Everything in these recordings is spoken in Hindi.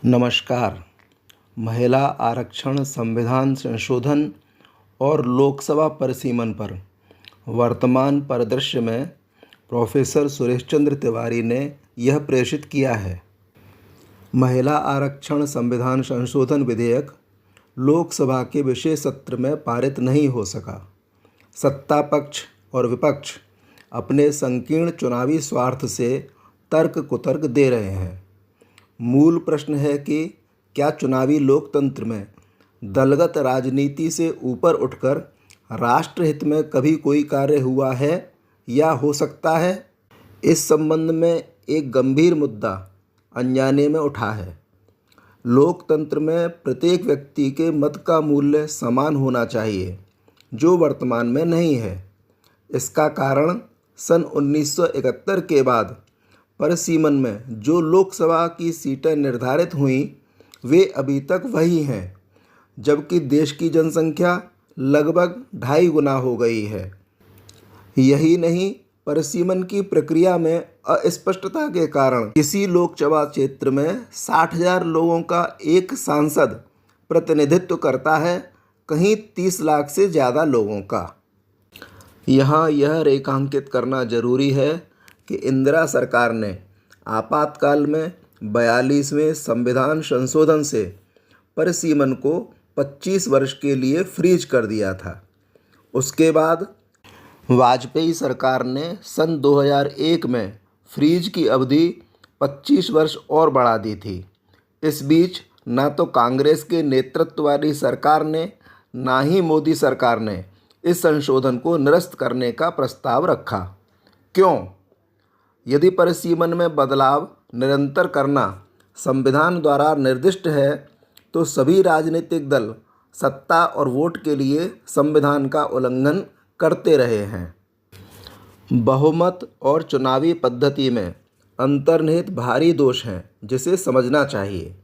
नमस्कार। महिला आरक्षण संविधान संशोधन और लोकसभा परिसीमन पर वर्तमान परिदृश्य में प्रोफेसर सुरेश चंद्र तिवारी ने यह प्रेषित किया है। महिला आरक्षण संविधान संशोधन विधेयक लोकसभा के विशेष सत्र में पारित नहीं हो सका। सत्ता पक्ष और विपक्ष अपने संकीर्ण चुनावी स्वार्थ से तर्क कुतर्क दे रहे हैं। मूल प्रश्न है कि क्या चुनावी लोकतंत्र में दलगत राजनीति से ऊपर उठकर राष्ट्रहित में कभी कोई कार्य हुआ है या हो सकता है? इस संबंध में एक गंभीर मुद्दा अनजाने में उठा है। लोकतंत्र में प्रत्येक व्यक्ति के मत का मूल्य समान होना चाहिए, जो वर्तमान में नहीं है। इसका कारण सन 1971 के बाद परिसीमन में जो लोकसभा की सीटें निर्धारित हुईं वे अभी तक वही हैं, जबकि देश की जनसंख्या लगभग 2.5 गुना हो गई है। यही नहीं, परिसीमन की प्रक्रिया में अस्पष्टता के कारण किसी लोकसभा क्षेत्र में 60,000 लोगों का एक सांसद प्रतिनिधित्व करता है, कहीं 30 लाख से ज़्यादा लोगों का। यहाँ यह रेखांकित करना जरूरी है कि इंदिरा सरकार ने आपातकाल में 42वें संविधान संशोधन से परिसीमन को 25 वर्ष के लिए फ्रीज कर दिया था। उसके बाद वाजपेयी सरकार ने सन 2001 में फ्रीज की अवधि 25 वर्ष और बढ़ा दी थी। इस बीच न तो कांग्रेस के नेतृत्व वाली सरकार ने न ही मोदी सरकार ने इस संशोधन को निरस्त करने का प्रस्ताव रखा। क्यों? यदि परिसीमन में बदलाव निरंतर करना संविधान द्वारा निर्दिष्ट है, तो सभी राजनीतिक दल सत्ता और वोट के लिए संविधान का उल्लंघन करते रहे हैं। बहुमत और चुनावी पद्धति में अंतर्निहित भारी दोष हैं, जिसे समझना चाहिए।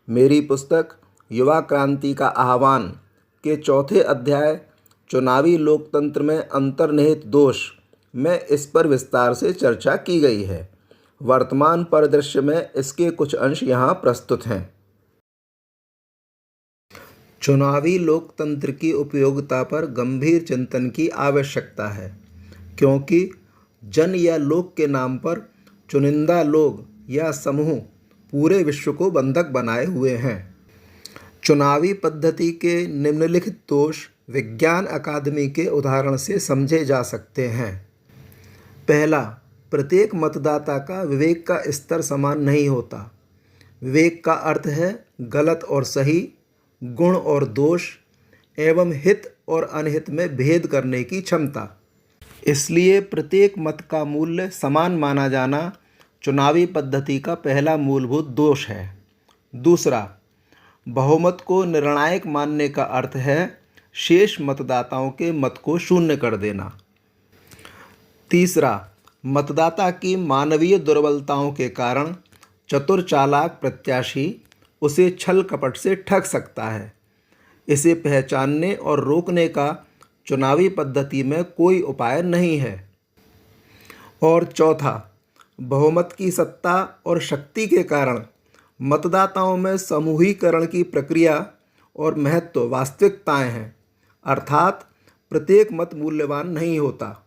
मेरी पुस्तक युवा क्रांति का आह्वान के 4थे अध्याय चुनावी लोकतंत्र में अंतर्निहित दोष में इस पर विस्तार से चर्चा की गई है। वर्तमान परिदृश्य में इसके कुछ अंश यहाँ प्रस्तुत हैं। चुनावी लोकतंत्र की उपयोगिता पर गंभीर चिंतन की आवश्यकता है, क्योंकि जन या लोक के नाम पर चुनिंदा लोग या समूह पूरे विश्व को बंधक बनाए हुए हैं। चुनावी पद्धति के निम्नलिखित दोष विज्ञान अकादमी के उदाहरण से समझे जा सकते हैं। पहला, प्रत्येक मतदाता का विवेक का स्तर समान नहीं होता। विवेक का अर्थ है गलत और सही, गुण और दोष एवं हित और अनहित में भेद करने की क्षमता। इसलिए प्रत्येक मत का मूल्य समान माना जाना चुनावी पद्धति का पहला मूलभूत दोष है। दूसरा, बहुमत को निर्णायक मानने का अर्थ है शेष मतदाताओं के मत को शून्य कर देना। तीसरा, मतदाता की मानवीय दुर्बलताओं के कारण चतुर चालाक प्रत्याशी उसे छल कपट से ठग सकता है। इसे पहचानने और रोकने का चुनावी पद्धति में कोई उपाय नहीं है। और चौथा, बहुमत की सत्ता और शक्ति के कारण मतदाताओं में समूहीकरण की प्रक्रिया और महत्व वास्तविकताएं हैं, अर्थात प्रत्येक मत मूल्यवान नहीं होता।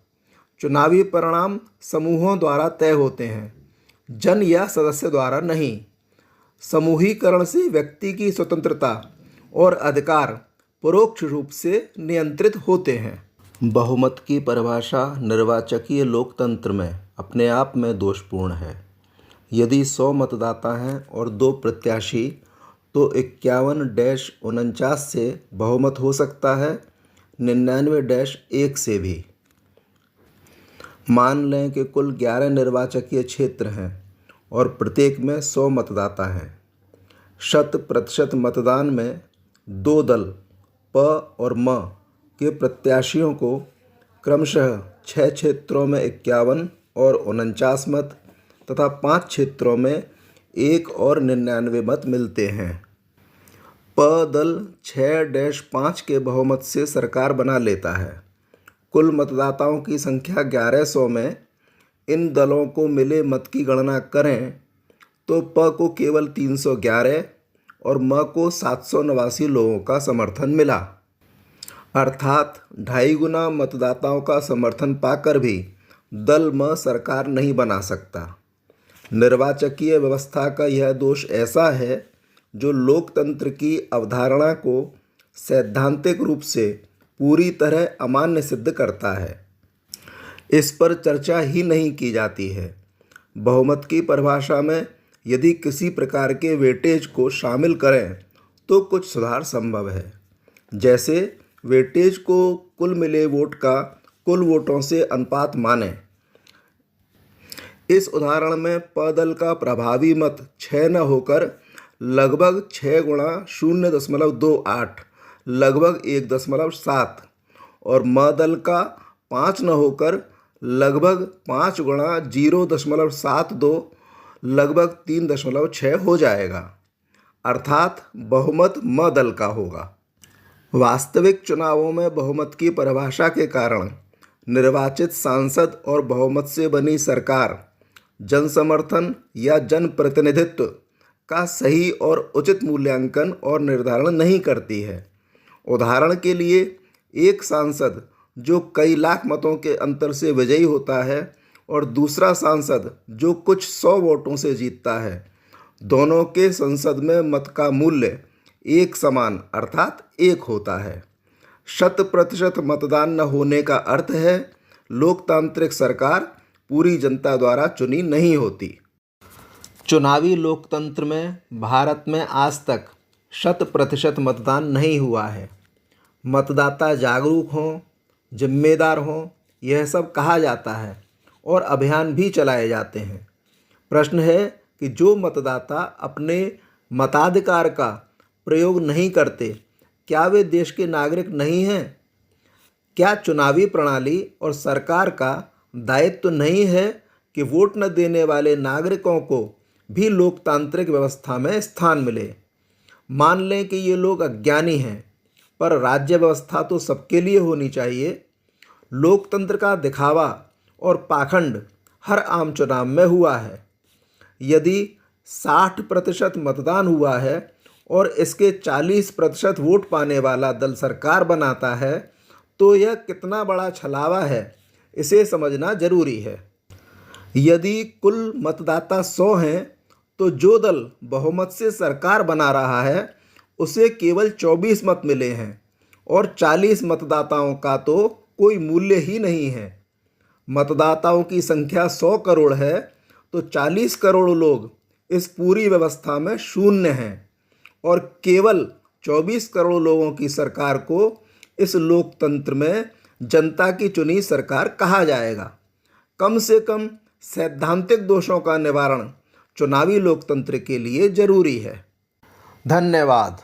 चुनावी परिणाम समूहों द्वारा तय होते हैं, जन या सदस्य द्वारा नहीं। समूहीकरण से व्यक्ति की स्वतंत्रता और अधिकार परोक्ष रूप से नियंत्रित होते हैं। बहुमत की परिभाषा निर्वाचकीय लोकतंत्र में अपने आप में दोषपूर्ण है। यदि 100 मतदाता हैं और 2 प्रत्याशी, तो 51-49 से बहुमत हो सकता है, 99-1 से भी। मान लें कि कुल 11 निर्वाचकीय क्षेत्र हैं और प्रत्येक में 100 मतदाता हैं। 100% मतदान में 2 दल प और म के प्रत्याशियों को क्रमशः 6 क्षेत्रों में 51 और 49 मत तथा 5 क्षेत्रों में 1 और 99 मत मिलते हैं। प दल 6-5 के बहुमत से सरकार बना लेता है। कुल मतदाताओं की संख्या 1100 में इन दलों को मिले मत की गणना करें तो प को केवल 311 और म को 789 लोगों का समर्थन मिला। अर्थात 2.5 गुना मतदाताओं का समर्थन पाकर भी दल म सरकार नहीं बना सकता। निर्वाचकीय व्यवस्था का यह दोष ऐसा है जो लोकतंत्र की अवधारणा को सैद्धांतिक रूप से पूरी तरह अमान्य सिद्ध करता है। इस पर चर्चा ही नहीं की जाती है। बहुमत की परिभाषा में यदि किसी प्रकार के वेटेज को शामिल करें तो कुछ सुधार संभव है। जैसे वेटेज को कुल मिले वोट का कुल वोटों से अनुपात माने। इस उदाहरण में प दल का प्रभावी मत 6 न होकर लगभग 6 गुणा 0.28 लगभग 1.7 और म दल का 5 न होकर लगभग 5 गुणा 0.72 लगभग 3.6 हो जाएगा। अर्थात बहुमत म दल का होगा। वास्तविक चुनावों में बहुमत की परिभाषा के कारण निर्वाचित सांसद और बहुमत से बनी सरकार जनसमर्थन या जनप्रतिनिधित्व का सही और उचित मूल्यांकन और निर्धारण नहीं करती है। उदाहरण के लिए एक सांसद जो कई लाख मतों के अंतर से विजयी होता है और दूसरा सांसद जो कुछ 100 वोटों से जीतता है, दोनों के संसद में मत का मूल्य एक समान अर्थात 1 होता है। 100% मतदान न होने का अर्थ है लोकतांत्रिक सरकार पूरी जनता द्वारा चुनी नहीं होती। चुनावी लोकतंत्र में भारत में आज तक 100% मतदान नहीं हुआ है। मतदाता जागरूक हों, जिम्मेदार हों, यह सब कहा जाता है और अभियान भी चलाए जाते हैं। प्रश्न है कि जो मतदाता अपने मताधिकार का प्रयोग नहीं करते, क्या वे देश के नागरिक नहीं हैं? क्या चुनावी प्रणाली और सरकार का दायित्व नहीं है कि वोट न देने वाले नागरिकों को भी लोकतांत्रिक व्यवस्था में स्थान मिले? मान लें कि ये लोग अज्ञानी हैं, पर राज्य व्यवस्था तो सबके लिए होनी चाहिए। लोकतंत्र का दिखावा और पाखंड हर आम चुनाव में हुआ है। यदि 60% मतदान हुआ है और इसके 40% वोट पाने वाला दल सरकार बनाता है, तो यह कितना बड़ा छलावा है, इसे समझना जरूरी है। यदि कुल मतदाता 100 हैं, तो जो दल बहुमत से सरकार बना रहा है उसे केवल 24 मत मिले हैं और 40 मतदाताओं का तो कोई मूल्य ही नहीं है। मतदाताओं की संख्या 100 करोड़ है तो 40 करोड़ लोग इस पूरी व्यवस्था में शून्य हैं और केवल 24 करोड़ लोगों की सरकार को इस लोकतंत्र में जनता की चुनी सरकार कहा जाएगा। कम से कम सैद्धांतिक दोषों का निवारण चुनावी लोकतंत्र के लिए जरूरी है। धन्यवाद।